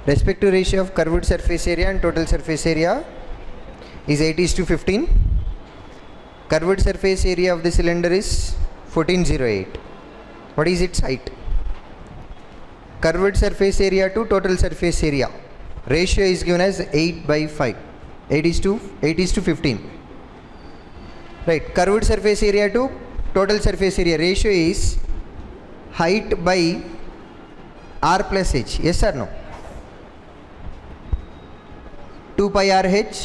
Respective ratio of curved surface area and total surface area is 8:15. Curved surface area of the cylinder is 1408. What is its height? Curved surface area to total surface area ratio is given as 8/5. 8:15. Right. Curved surface area to total surface area ratio is height by r plus h. Yes or no? 2 pi RH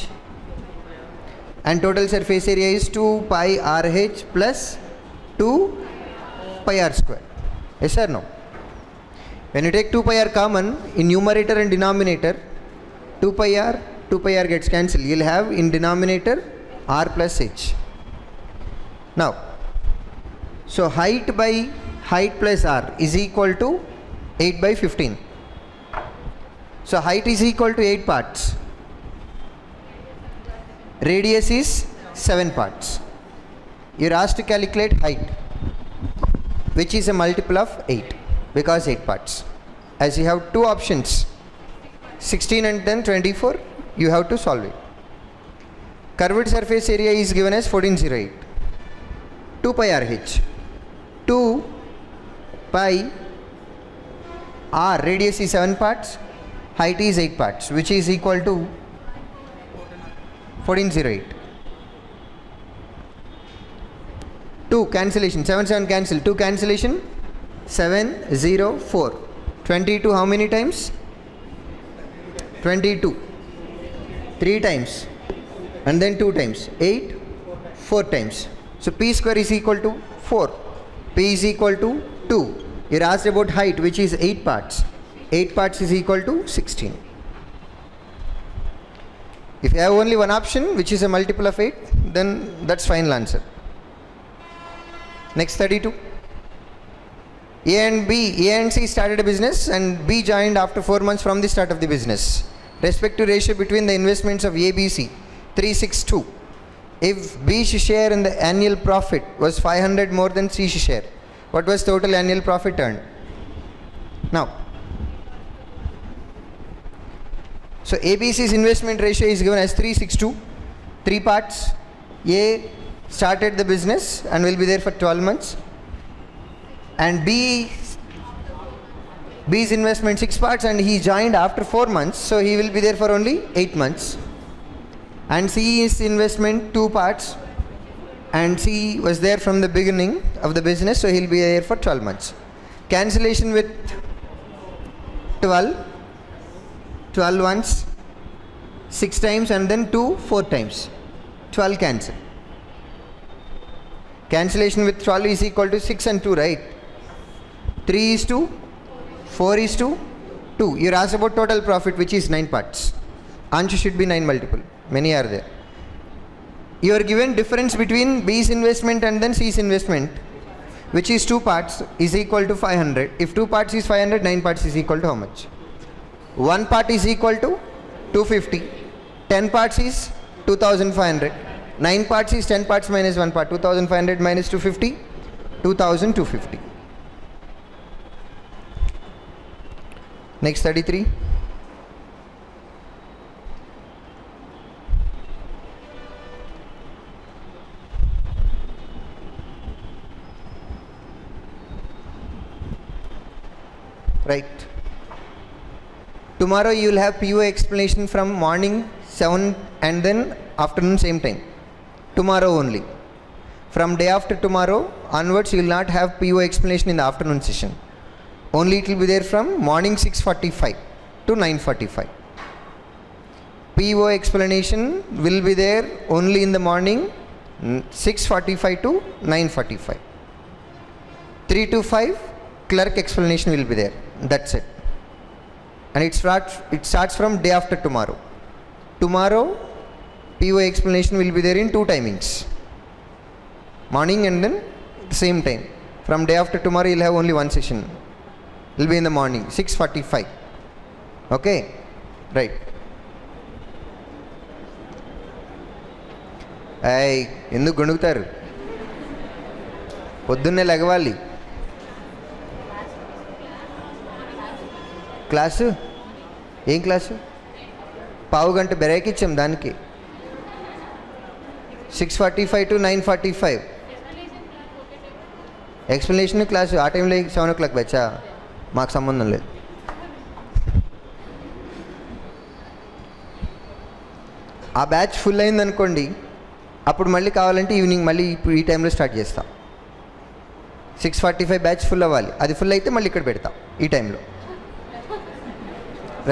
and total surface area is 2 pi RH plus 2 pi r square. Yes or no? When you take 2 pi r common in numerator and denominator, 2 pi r gets cancelled. You will have in denominator r plus h. Now, so height by height plus r is equal to 8/15. So height is equal to 8 parts. Radius is 7 parts. You are asked to calculate height, which is a multiple of 8 because 8 parts. As you have two options, 16 and then 24, you have to solve it. Curved surface area is given as 1408. 2 pi RH. 2 pi r, radius is 7 parts, height is 8 parts, which is equal to 1408. 2 cancellation, 7 cancel, 2 cancellation, 704. 22 how many times? 22. 3 times and then 2 times. 8, 4 times. So p square is equal to 4. P is equal to 2. You are asked about height, which is 8 parts. 8 parts is equal to 16. If you have only one option, which is a multiple of 8, then that's final answer. Next 32. A and C started a business and B joined after 4 months from the start of the business. Respective ratio between the investments of A, B, C, 3:6:2. If B's share in the annual profit was 500 more than C's share, what was total annual profit earned? Now, so ABC's investment ratio is given as 3:6:2. 3 parts. A started the business and will be there for 12 months. And B's investment 6 parts and he joined after 4 months, so he will be there for only 8 months. And C's investment 2 parts and C was there from the beginning of the business, so he'll be there for 12 months. Cancellation with 12 once, 6 times and then 2 4 times. 12 cancel. Cancellation with 12 is equal to 6 and 2, right? 3:2, 4:2. You are asked about total profit, which is 9 parts. Answer should be 9 multiple. Many are there. You are given difference between B's investment and then C's investment, which is 2 parts, is equal to 500. If 2 parts is 500, 9 parts is equal to how much? 1 part is equal to 250. 10 parts is 2500. 9 parts is 10 parts minus 1 part. 2500 minus 250, 2250. Next 33. Right. Tomorrow you will have PO explanation from morning 7 and then afternoon same time. Tomorrow only. From day after tomorrow onwards you will not have PO explanation in the afternoon session. Only it will be there from morning 6:45 to 9:45. PO explanation will be there only in the morning 6:45 to 9:45. 3 to 5 clerk explanation will be there. That's it. And it starts from day after tomorrow. Tomorrow PO explanation will be there in 2 timings. Morning and then the same time. From day after tomorrow you will have only one session. It will be in the morning 6:45. Okay? Right. ఎందుకు గొణుగుతారు? పొద్దున్నే లెగవాలి. Class ఏం class? పావు గంట break ఇచ్చాం దానికి. 6:45 to 9:45 explanation class. ఆ టైంలో 7 o'clock బ్యాచా? మాకు సంబంధం లేదు. ఆ బ్యాచ్ ఫుల్ అయిందనుకోండి, అప్పుడు మళ్ళీ కావాలంటే ఈవినింగ్ మళ్ళీ ఇప్పుడు ఈ టైంలో స్టార్ట్ చేస్తాం. 6:45 బ్యాచ్ ఫుల్ అవ్వాలి. అది ఫుల్ అయితే మళ్ళీ ఇక్కడ పెడతాం ఈ టైంలో.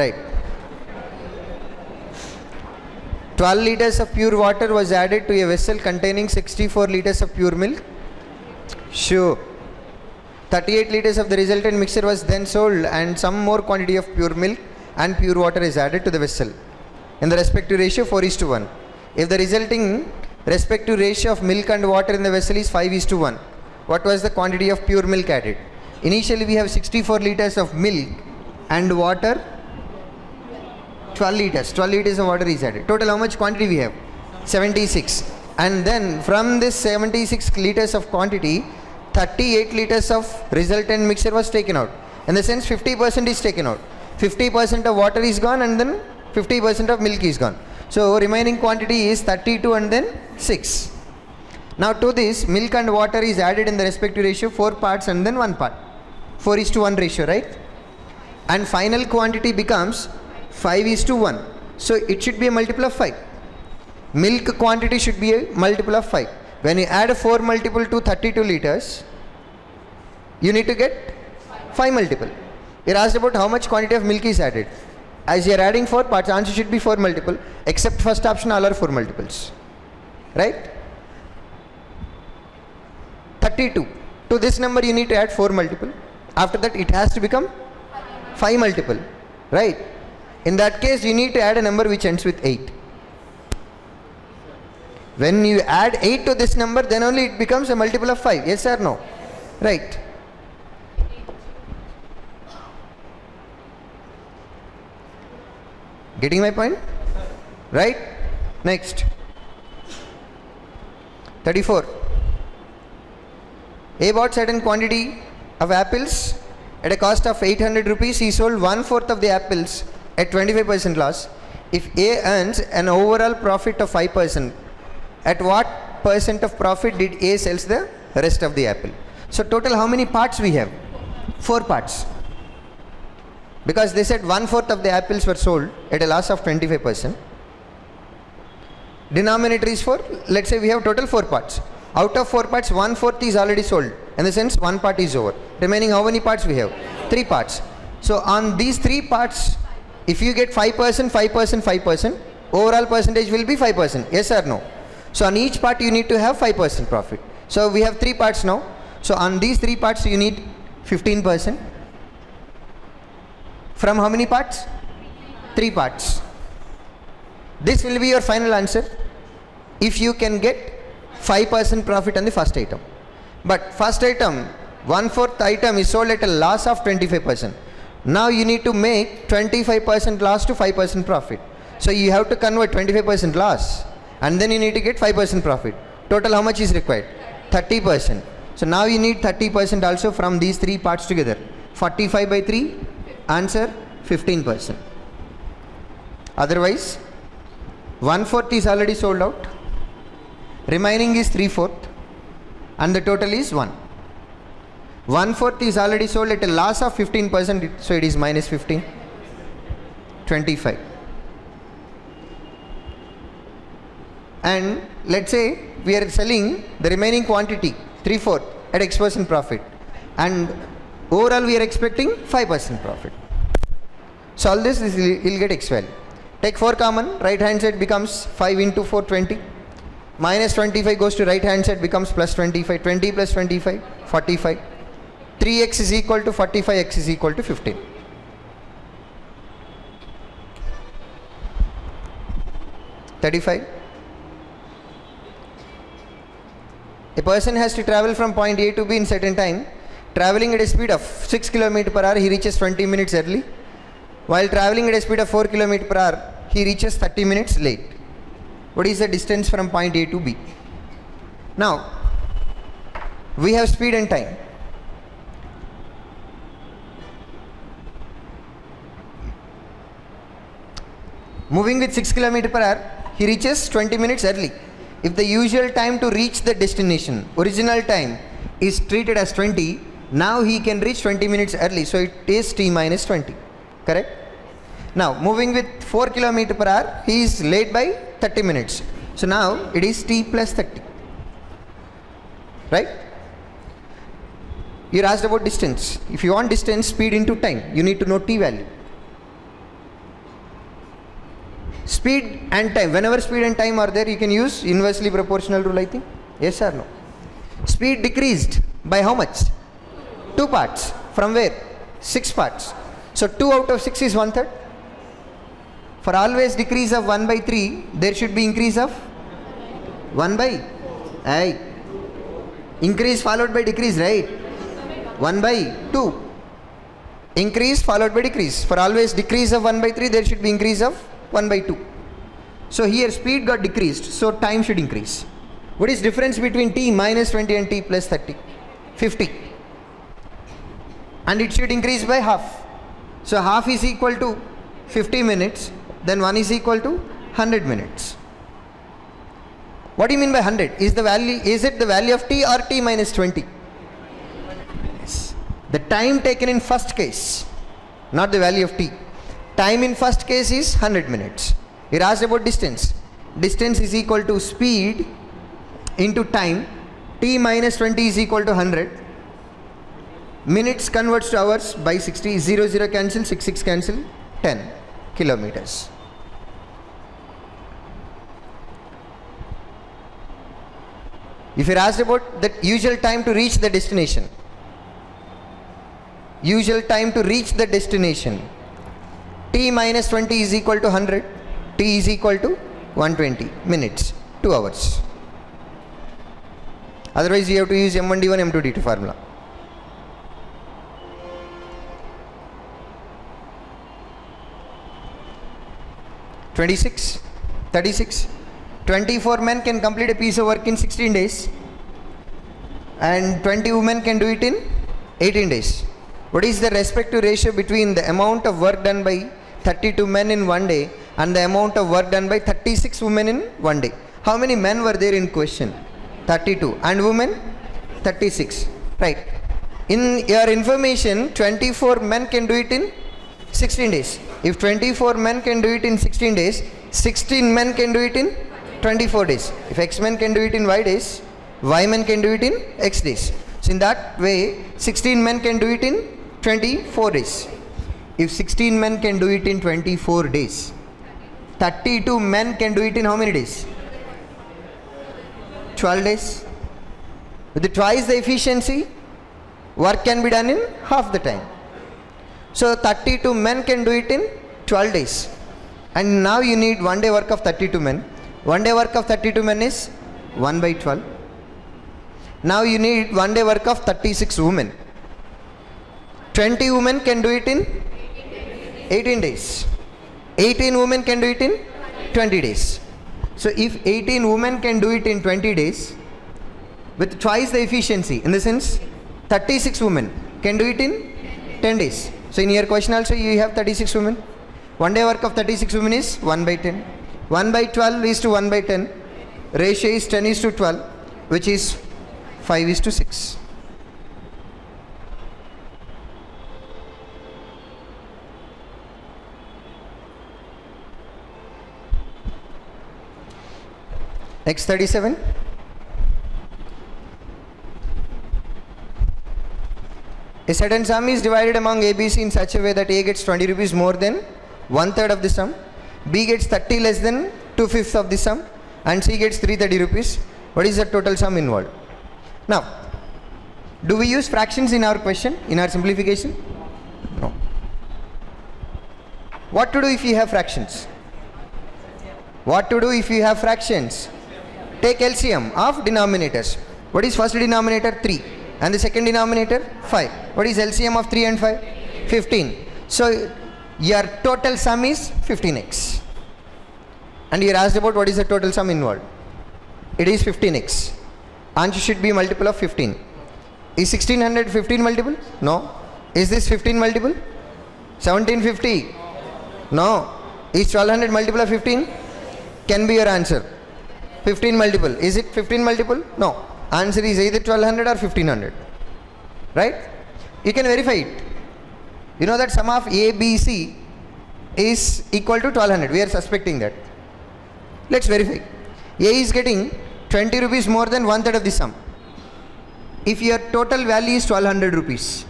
Right. 12 liters of pure water was added to a vessel containing 64 liters of pure milk. Sure. 38 liters of the resultant mixture was then sold, and some more quantity of pure milk and pure water is added to the vessel in the respective ratio 4:1. If the resulting respective ratio of milk and water in the vessel is 5:1, what was the quantity of pure milk added? Initially we have 64 liters of milk and water 12 liters. 12 liters of water is added. Total how much quantity we have? 76. And then from this 76 liters of quantity, 38 liters of resultant mixture was taken out. In the sense 50% is taken out. 50% of water is gone, and then 50% of milk is gone. So remaining quantity is 32 and then 6. Now to this, milk and water is added in the respective ratio 4 parts and then 1 part. 4:1 ratio, right? And final quantity becomes 5:1. So it should be a multiple of 5. Milk quantity should be a multiple of 5. When you add a 4 multiple to 32 liters, you need to get 5 multiple. You're asked about how much quantity of milk is added. As you're adding 4 parts, answer should be 4 multiple, except first option all are 4 multiples. Right? 32. To this number you need to add 4 multiple. After that it has to become 5 multiple. Right? In that case you need to add a number which ends with 8. When you add 8 to this number, then only it becomes a multiple of 5. Yes or no? Right. Getting my point? Right? Next. 34. A bought certain quantity of apples at a cost of 800 rupees. He sold 1/4 of the apples at 25% loss. If A earns an overall profit of 5%, at what percent of profit did A sells the rest of the apple? So total how many parts we have? 4 parts. Because they said 1/4 of the apples were sold at a loss of 25%. Denominator is 4. Let's say we have total 4 parts. Out of 4 parts, 1/4 is already sold. In the sense 1 part is over. Remaining how many parts we have? 3 parts. So on these 3 parts, if you get 5%, 5%, 5%, overall percentage will be 5%. Yes or no? So on each part you need to have 5% profit. So we have 3 parts now. So on these 3 parts you need 15%. From how many parts? 3 parts. This will be your final answer if you can get 5% profit on the first item. But first item, 1/4 item is sold at a loss of 25%. Now you need to make 25% loss to 5% profit. So you have to convert 25% loss, and then you need to get 5% profit. Total how much is required? 30%. So now you need 30% also from these 3 parts together. 45 by 3, answer 15%. Otherwise 1/4 is already sold out. Remaining is 3/4 and the total is 1. 1/4 is already sold at a loss of 15%, so it is minus 15, 25. And let's say we are selling the remaining quantity 3/4 at X% profit, and overall we are expecting 5% profit. Solve this, you'll get X value. Take 4 common, right hand side becomes 5 into 4, 20. Minus 25 goes to right hand side, becomes plus 25. 20 plus 25, 45. 3x is equal to 45, x is equal to 15. $35. A person has to travel from point A to B in certain time. Traveling at a speed of 6 km per hour, he reaches 20 minutes early. While traveling at a speed of 4 km per hour, he reaches 30 minutes late. What is the distance from point A to B? Now, we have speed and time. Moving with 6 km per hour, he reaches 20 minutes early. If the usual time to reach the destination, original time, is treated as 20, now he can reach 20 minutes early. So it is t minus 20. Correct? Now, moving with 4 km per hour, he is late by 30 minutes. So now it is t plus 30. Right? You are asked about distance. If you want distance, speed into time, you need to know t value. Speed and time, whenever speed and time are there, you can use inversely proportional rule, I think. Yes or no? Speed decreased by how much? 2 parts. From where? 6 parts. So 2 out of 6 is 1/3. For always decrease of 1 by 3, there should be increase of 1 by I. Increase followed by decrease, right? 1 by 2. Increase followed by decrease. For always decrease of 1 by 3, there should be increase of 1 by 2. So here speed got decreased, so time should increase. What is difference between t minus 20 and t plus 30? 50. And it should increase by half. So half is equal to 50 minutes, then 1 is equal to 100 minutes. What do you mean by 100? Is it the value of t or t minus 20? Yes. The time taken in first case, not the value of t. Time in first case is 100 minutes. You're asked about distance. Distance is equal to speed into time. T minus 20 is equal to 100. Minutes converts to hours by 60. 0, 0 cancel, 6, 6 cancel, 10 kilometers. If you're asked about the usual time to reach the destination, t minus 20 is equal to 100, t is equal to 120 minutes, 2 hours. Otherwise you have to use M1D1, M2D2 formula. (26) 36. 24 men can complete a piece of work in 16 days and 20 women can do it in 18 days. What is the respective ratio between the amount of work done by 32 men in one day and the amount of work done by 36 women in one day? How many men were there in question? 32. And women? 36. Right. In your information, 24 men can do it in 16 days. If 24 men can do it in 16 days, 16 men can do it in 24 days. If X men can do it in Y days, Y men can do it in X days. So in that way, 16 men can do it in 24 days. If 16 men can do it in 24 days, 32 men can do it in how many days? 12 days. With twice the efficiency, work can be done in half the time. So 32 men can do it in 12 days. And now you need 1 day work of 32 men. 1 day work of 32 men is 1 by 12. Now you need 1 day work of 36 women. 20 women can do it in 18 days. 18 women can do it in 20 days. So if 18 women can do it in 20 days, with twice the efficiency, in the sense 36 women can do it in 10 days. So in your question also you have 36 women. 1 day work of 36 women is 1 by 10. 1 by 12 is to 1 by 10. Ratio is 10 is to 12, which is 5 is to 6. Next 37. A certain sum is divided among ABC in such a way that A gets 20 rupees more than 1/3 of the sum, B gets 30 less than 2/5 of the sum, and C gets 330 rupees. What is the total sum involved? Now, do we use fractions in our question, in our simplification? No. What to do if you have fractions? What to do if you have fractions? Take LCM of denominators. What is first denominator? 3. And the second denominator? 5. What is LCM of 3 and 5? 15. So, your total sum is 15x. And you are asked about what is the total sum involved. It is 15x. Answer should be multiple of 15. Is 1600 15 multiple? No. Is this 15 multiple? 1750? No. Is 1200 multiple of 15? Can be your answer. 15 multiple. Is it 15 multiple? No. Answer is either 1200 or 1500. Right? You can verify it. You know that sum of A, B, C is equal to 1200. We are suspecting that. Let's verify. A is getting 20 rupees more than one third of the sum. If your total value is 1200 rupees,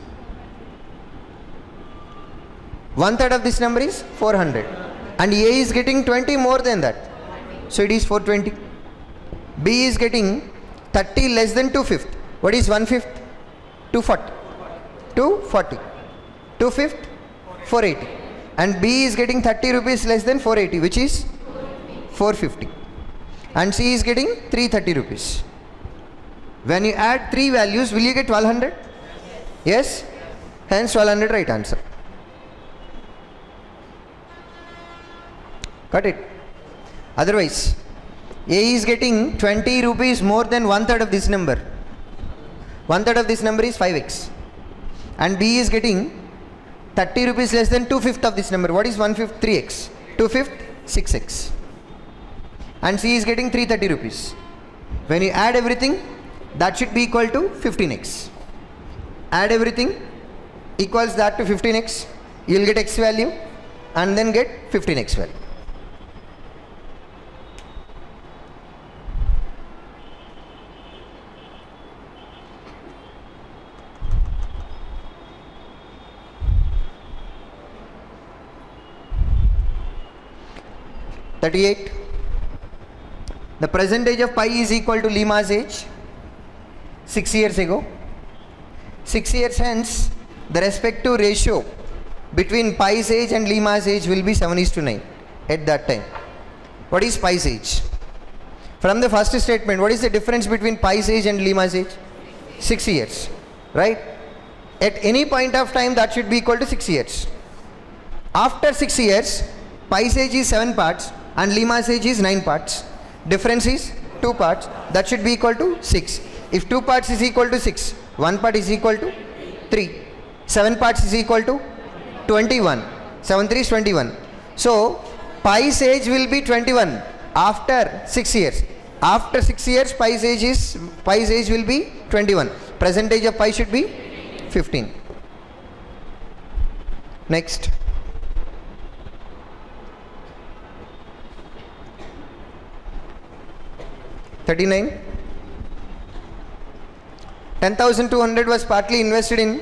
one third of this number is 400. And A is getting 20 more than that. So it is 420. B is getting 30 less than 2/5. What is 1/5? 240. 240. 2/5? 480. And B is getting 30 rupees less than 480, which is 450. And C is getting 330 rupees. When you add three values, will you get 1200? Yes? Hence 1200 right answer. Got it? Otherwise, A is getting 20 rupees more than one third of this number. One third of this number is 5x. And B is getting 30 rupees less than 2/5 of this number. What is 1/5? 3x. 2/5? 6x. And C is getting 330 rupees. When you add everything, that should be equal to 15x. Add everything equals that to 15x. You will get x value and then get 15x value. The percentage of pi is equal to Lima's age 6 years ago. 6 years hence, the respective ratio between pi's age and Lima's age will be 7:9 at that time. What is pi's age? From the first statement, what is the difference between pi's age and Lima's age? 6 years, right? At any point of time, that should be equal to 6 years. After 6 years, pi's age is 7 parts and Lima's age is 9 parts. Difference is 2 parts. That should be equal to 6. If 2 parts is equal to 6, 1 part is equal to 3. 7 parts is equal to 21. 7 3 is 21. So, pi's age will be 21 after 6 years. After 6 years, pi's age will be 21. Percentage of pi should be 15. Next. $39. 10,200 was partly invested in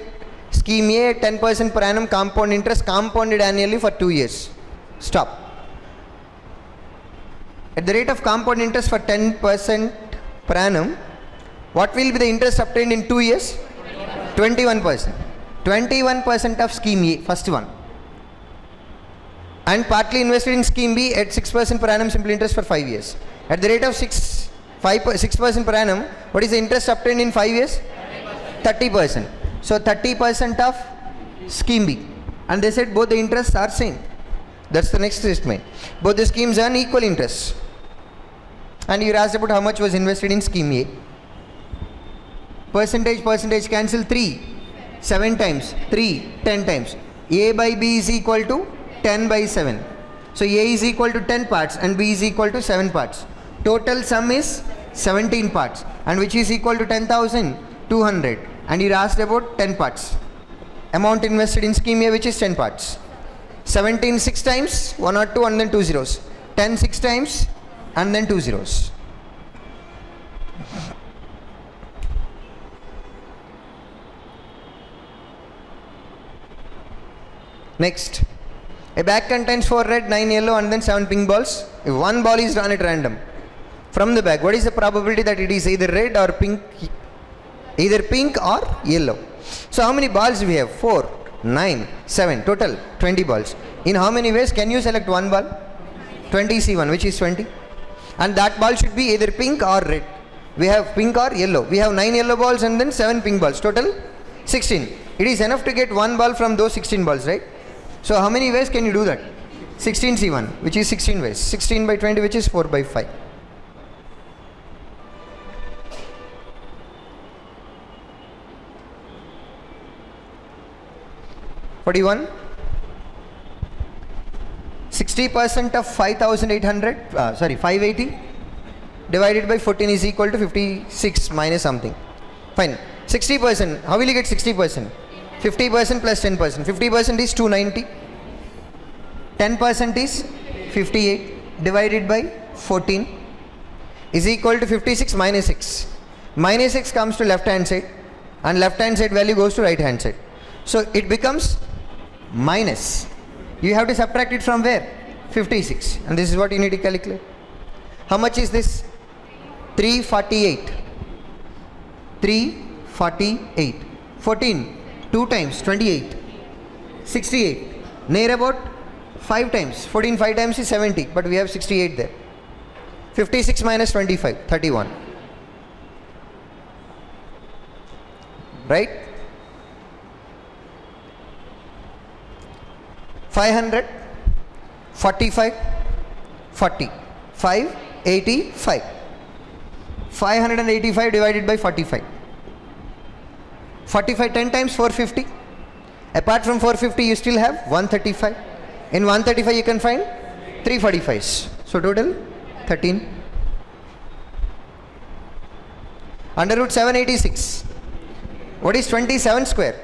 scheme A at 10% per annum compound interest, compounded annually for 2 years. Stop. At the rate of compound interest for 10% per annum, what will be the interest obtained in 2 years? 21%. 21% of scheme A, first one. And partly invested in scheme B at 6% per annum simple interest for 5 years. At the rate of 6% per annum, what is the interest obtained in 5 years? 30%. So 30% of scheme B. And they said both the interests are same. That's the next statement. Both the schemes earn equal interest. And you asked about how much was invested in scheme A. Percentage cancel 3, 7 times, 3, 10 times. A by B is equal to 10 by 7. So A is equal to 10 parts and B is equal to 7 parts. Total sum is 17 parts, and which is equal to 10,200. And you asked about 10 parts. Amount invested in scheme A, which is 10 parts. 17 6 times, 102 and then 2 zeros. 10 6 times and then 2 zeros. Next. A bag contains 4 red, 9 yellow and then 7 pink balls. If one ball is drawn at random from the bag, what is the probability that it is either red or pink? Either pink or yellow. So how many balls we have? 4, 9, 7, total 20 balls. In how many ways can you select one ball? 20C1, which is 20. And that ball should be either pink or red. We have pink or yellow. We have 9 yellow balls and then 7 pink balls. Total 16. It is enough to get one ball from those 16 balls, right? So how many ways can you do that? 16C1, which is 16 ways. 16 by 20, which is 4 by 5. 60% of 580 divided by 14 is equal to 56 minus something. Fine. 60%. How will you get 60%? 50% plus 10%. 50% is 290. 10% is 58 divided by 14 is equal to 56 minus 6. Minus 6 comes to left hand side and left hand side value goes to right hand side. So it becomes minus. You have to subtract it from where? 56. And this is what you need to calculate. How much is this? 348. 348. 14. 2 times 28. 68. Near about 5 times. 14 5 times is 70. But we have 68 there. 56 minus 25. 31. Right? 500, 45, 40, 585. 585 divided by 45. 45 10 times 450. Apart from 450 you still have 135. In 135 you can find 345s. So total 13. Under root 786. What is 27 square?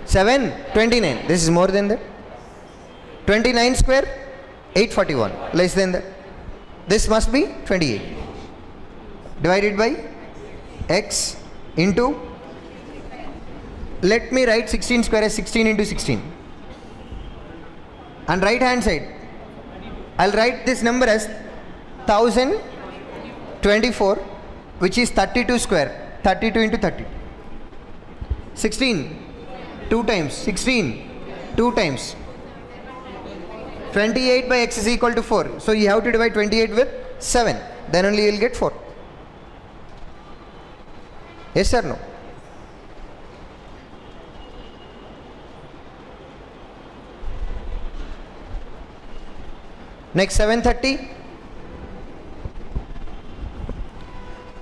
7, 29. This is more than that. 29 square, 841. Less than that. This must be 28. Divided by x into, let me write 16 square as 16 into 16. And right hand side, I'll write this number as 1024, which is 32 square. 32 into 30. 16. 2 times. 16. 2 times. 28 by x is equal to 4. So you have to divide 28 with 7. Then only you will get 4. Yes or no? Next 730.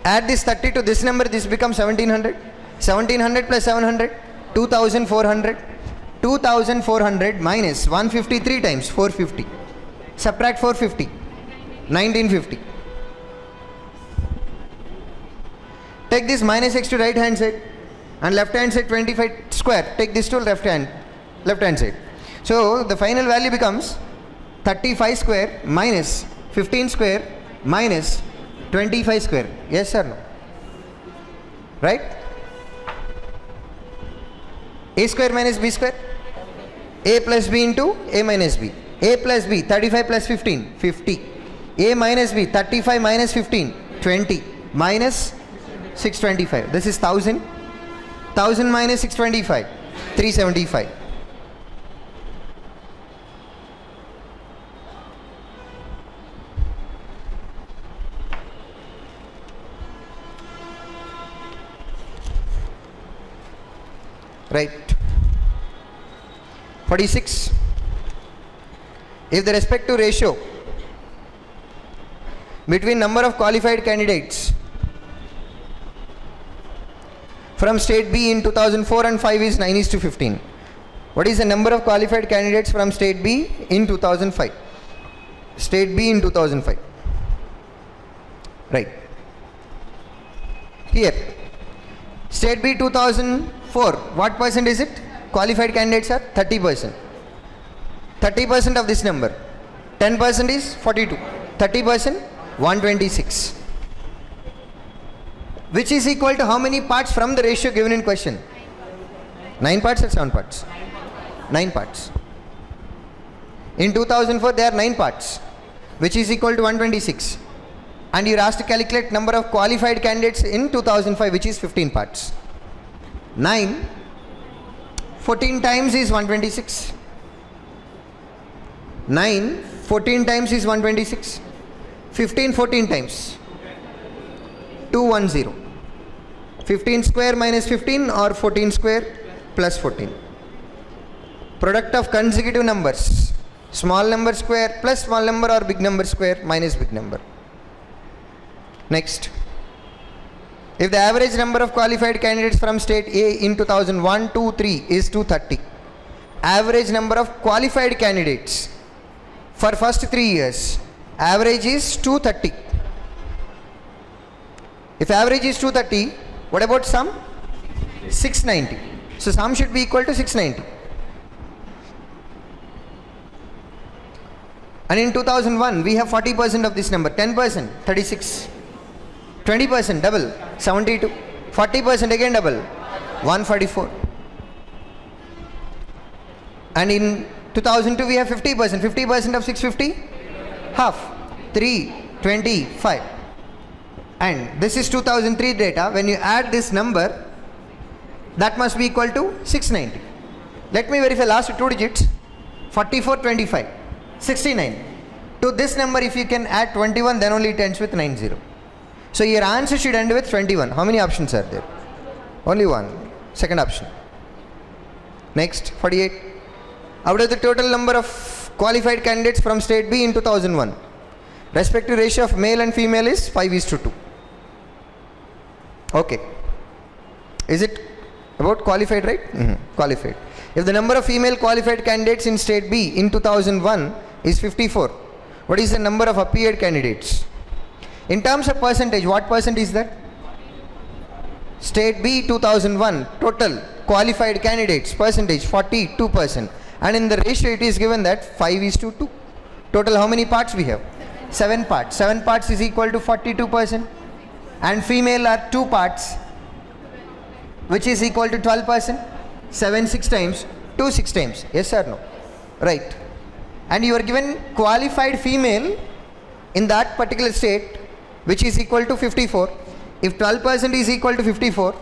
Add this 30 to this number, this becomes 1700. 1700 plus 700, 2400. 2400 minus 153 times 450. Subtract 450, 1950. Take this minus x to right hand side and left hand side 25 square. Take this to left hand side. So the final value becomes 35 square minus 15 square minus 25 square. Yes or no? Right? A square minus b square. A plus b into a minus b. A plus b, 35 plus 15, 50. A minus b, 35 minus 15, 20. Minus 625. This is 1000. 1000 minus 625, 375. Right. 46. If the respective ratio between number of qualified candidates from state B in 2004 and 5 is 9:15. What is the number of qualified candidates from state B in 2005? State B in 2005. Right. Here. State B 2004. What percent is it? Qualified candidates are 30%. 30% of this number. 10% is 42. 30%, 126. Which is equal to how many parts from the ratio given in question? 9 parts or 7 parts? 9 parts. In 2004 there are 9 parts, which is equal to 126. And you are asked to calculate number of qualified candidates in 2005, which is 15 parts. 9, 14 times is 126. 9, 14 times is 126. 15, 14 times. 210. 15 square minus 15 or 14 square plus 14. Product of consecutive numbers. Small number square plus small number or big number square minus big number. Next. If the average number of qualified candidates from state A in 2001, 2, 3 is 230. average number of qualified candidates for first 3 years. Average is 230. If average is 230, what about sum? 690. So sum should be equal to 690. And in 2001, we have 40% of this number. 10%, 36. 20%, double, 72. 40% again double, 144. And in 2002, we have 50%. 50% of 650, half, 325. And this is 2003 data. When you add this number, that must be equal to 690. Let me verify last 2 digits. 4425, 69. To this number, if you can add 21, then only it ends with 90. So your answer should end with 21. How many options are there? Only one. Second option. Next, 48. Out of the total number of qualified candidates from state B in 2001, respective ratio of male and female is 5:2. Okay. Is it about qualified, right? Qualified. If the number of female qualified candidates in state B in 2001 is 54, what is the number of appeared candidates? In terms of percentage, what percent is that? State B 2001, total qualified candidates, percentage 42%. And in the ratio it is given that 5:2. Total how many parts we have? 7 parts. 7 parts is equal to 42%. And female are 2 parts, which is equal to 12%. 7 6 times, 2 6 times. Yes or no? Right. And you are given qualified female in that particular state, which is equal to 54. If 12% is equal to 54,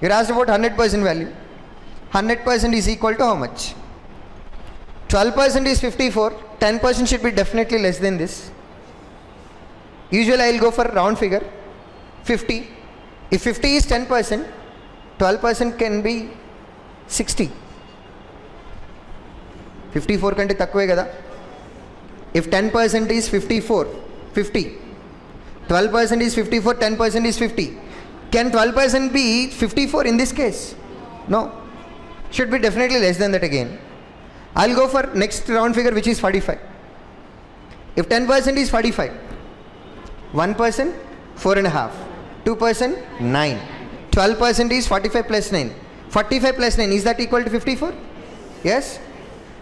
you are asked about 100% value. 100% is equal to how much? 12% is 54. 10% should be definitely less than this. Usually I will go for round figure. 50. If 50 is 10%, 12% can be 60. 54 కంటే తక్కువే కదా. If 10% is 54, 50. 12% is 54, 10% is 50. Can 12% be 54 in this case? No. Should be definitely less than that again. I'll go for next round figure, which is 45. If 10% is 45, 1%, 4.5. 2%, 9. 12% is 45 plus 9. 45 plus 9, is that equal to 54? Yes.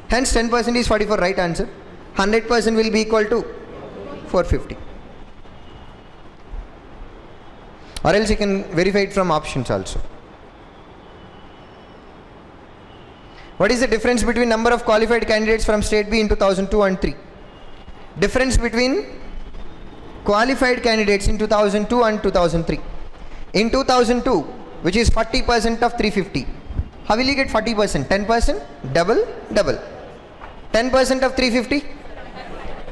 Hence 10% is 44, right answer. 100% will be equal to 450. Or else you can verify it from options also. What is the difference between number of qualified candidates from state B in 2002 and 3? Difference between qualified candidates in 2002 and 2003. In 2002, which is 40% of 350. How will you get 40%? 10%? Double, double. 10% of 350?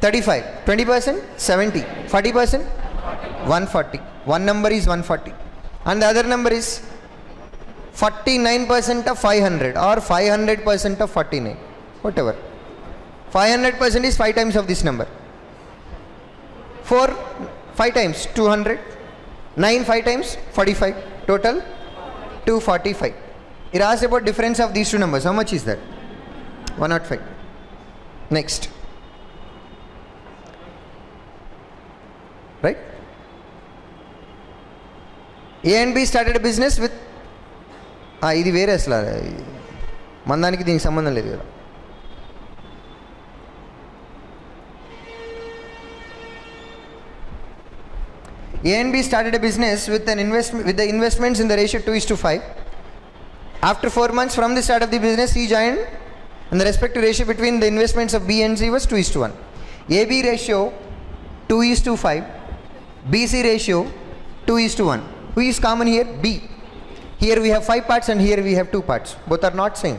35. 20%? 70. 40%? 140. One number is 140. And the other number is 49% of 500 or 500% of 49. Whatever. 500% is 5 times of this number. 4, 5 times 200. 9, 5 times 45. Total 245. It asks about difference of these two numbers. How much is that? 105. Next. Right? A and B started a business with ఇది వేరే అసలు మందానికి దీనికి సంబంధం లేదు కదా. A and B started a business with the investments in the ratio 2:5. After 4 months from the start of the business, he joined, and the respective ratio between the investments of B and C was 2:1. AB ratio 2:5. BC ratio 2:1. Who is common here? B. Here we have 5 parts and here we have 2 parts. Both are not same.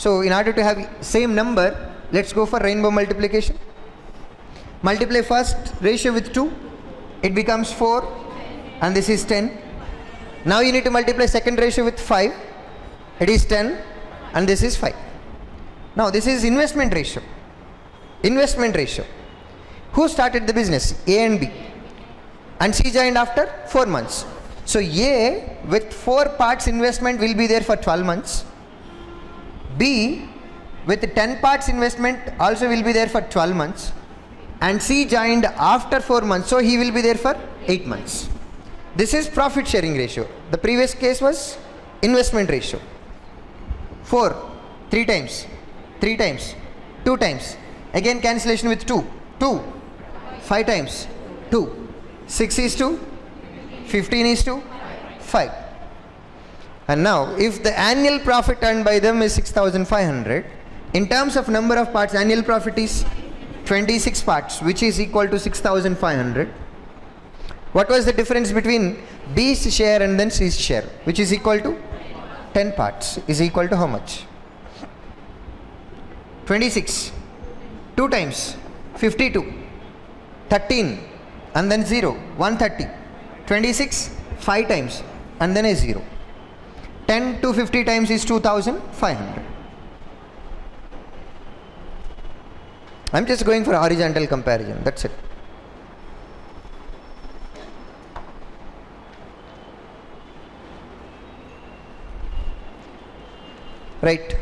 So in order to have same number, let's go for rainbow multiplication. Multiply first ratio with 2. It becomes 4 and this is 10. Now you need to multiply second ratio with 5. It is 10 and this is 5. Now this is investment ratio. Investment ratio. Who started the business? A and B. And C joined after 4 months. So A with 4 parts investment will be there for 12 months. B with 10 parts investment also will be there for 12 months. And C joined after 4 months, so he will be there for 8 months. This is profit sharing ratio. The previous case was investment ratio. 4, 3 times, 3 times, 2 times. Again cancellation with 2, 2, 5 times, 2, 6 is 2, 15 is 2, 5. And now if the annual profit earned by them is 6,500, in terms of number of parts, annual profit is 26 parts, which is equal to 6,500. What was the difference between B's share and then C's share, which is equal to 10 parts, is equal to how much? 26, 2 times, 52, 13, and then 0, 130, 26, 5 times, and then a 0. 10 to 50 times is 2,500. I'm just going for horizontal comparison, that's it. Right.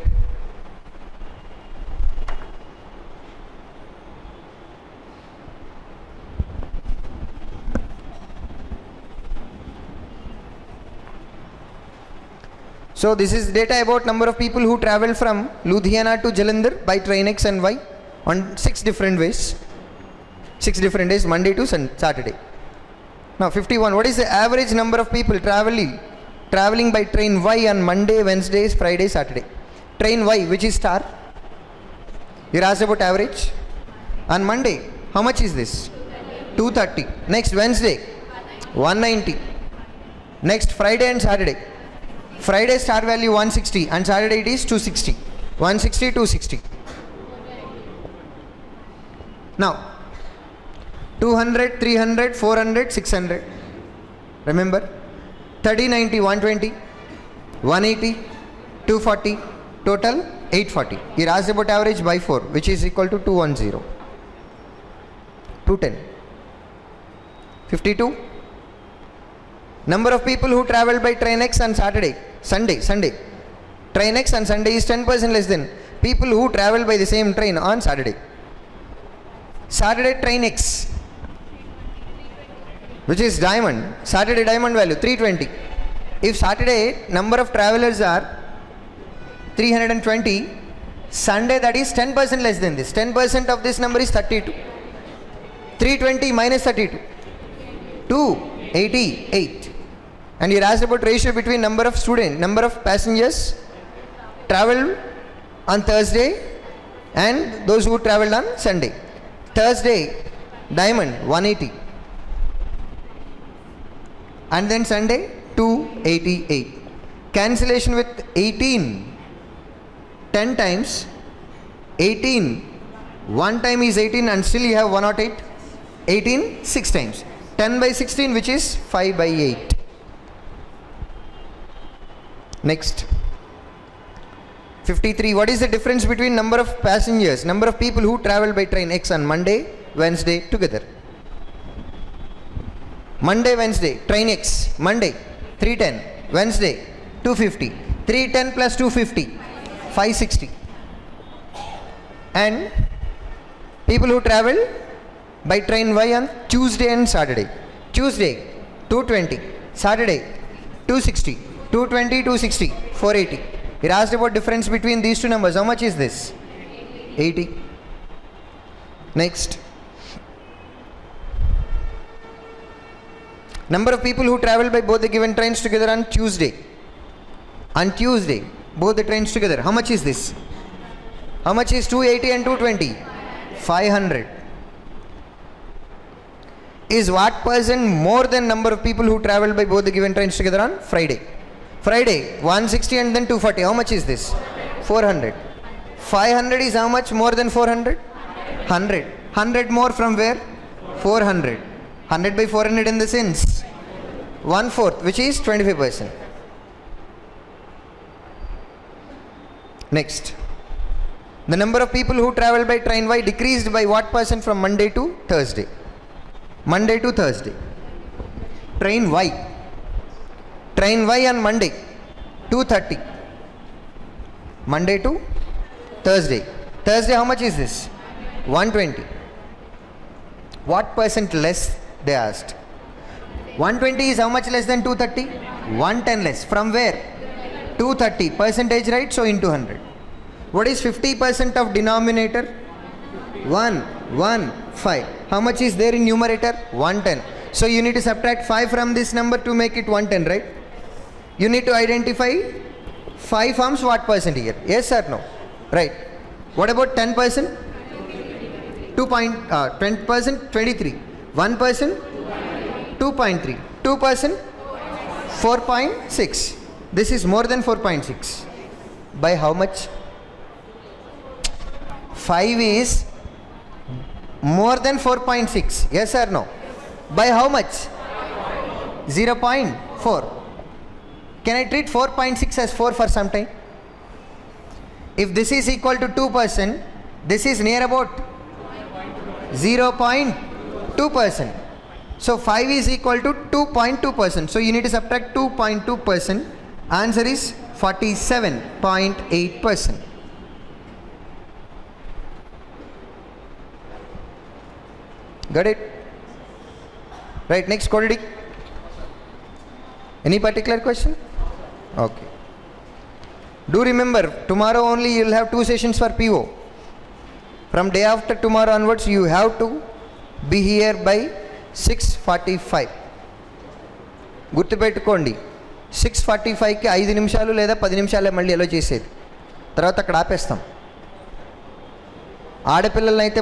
So this is data about number of people who travel from Ludhiana to Jalandhar by train X and Y on 6 different ways. 6 different days, Monday to Saturday. Now 51, what is the average number of people traveling by train Y on Monday, Wednesday, Friday, Saturday? Train Y, which is star? You asked about average. On Monday, how much is this? 230. Next Wednesday, 190. Next Friday and Saturday. Friday star value 160 and Saturday it is 260. 160, 260. Now 200, 300, 400, 600. Remember? 30, 90, 120, 180, 240, total 840. Here asked about average by 4, which is equal to 210. 210. 52. Number of people who travel by train X on Sunday. Train X on Sunday is 10% less than people who travel by the same train on Saturday. Saturday train X, which is diamond. Saturday diamond value 320. If Saturday number of travelers are 320, Sunday that is 10% less than this. 10% of this number is 32. 320 minus 32. 288. And you asked about ratio between number of passengers travel on Thursday and those who traveled on Sunday. Thursday, diamond 180. And then Sunday, 288. Cancellation with 18. 10 times. 18. 1 time is 18 and still you have 108. 18, 6 times. 10 by 16, which is 5 by 8. Next. 53. What is the difference between number of passengers, number of people who travel by train X on Monday, Wednesday together? Monday, Wednesday, train X, Monday, 310, Wednesday, 250, 310 plus 250, 560. And people who travel by train Y on Tuesday and Saturday. Tuesday, 220, Saturday, 260, 220, 260, 480. It asked about difference between these two numbers. How much is this? 80. Next. Number of people who travel by both the given trains together on Tuesday. On Tuesday, both the trains together. How much is this? How much is 280 and 220? 500. Is what percent more than number of people who travel by both the given trains together on Friday? Friday, 160 and then 240. How much is this? 400. 500 is how much more than 400? 100. 100 more from where? 400. 100 by 400 in the sense 1/4, which is 25%. Next. The number of people who travel by train Y decreased by what percent from Monday to Thursday? Monday to Thursday. Train Y. Train Y on Monday, 230. Monday to Thursday. Thursday, how much is this? 120. What percent less they asked? 120 is how much less than 230? 110 less. From where? 230. Percentage, right? So into 100. What is 50% of denominator? 115. How much is there in numerator? 110. So you need to subtract 5 from this number to make it 110, right? You need to identify 5 forms what percent here. Yes or no? Right. What about 10%? 10%, 23. 1%? 2.3. 2%? 4.6. This is more than 4.6. By how much? 5 is more than 4.6. Yes or no? By how much? 0.4. Can I treat 4.6 as 4 for some time? If this is equal to 2%, this is near about 0.2%. So 5 is equal to 2.2%. So you need to subtract 2.2%. Answer is 47.8%. Got it? Right, next quadratic. Any particular question? Okay. Do remember, tomorrow only you will have 2 sessions for PO. From day after tomorrow onwards, you have to be here by 6:45. గుర్తుపెట్టుకోండి, 6:45కి 5 నిమిషాలు లేదా 10 నిమిషాలే మళ్ళీ అలో చేసేది. తర్వాత అక్కడ ఆపేస్తాం. ఆడపిల్లలనైతే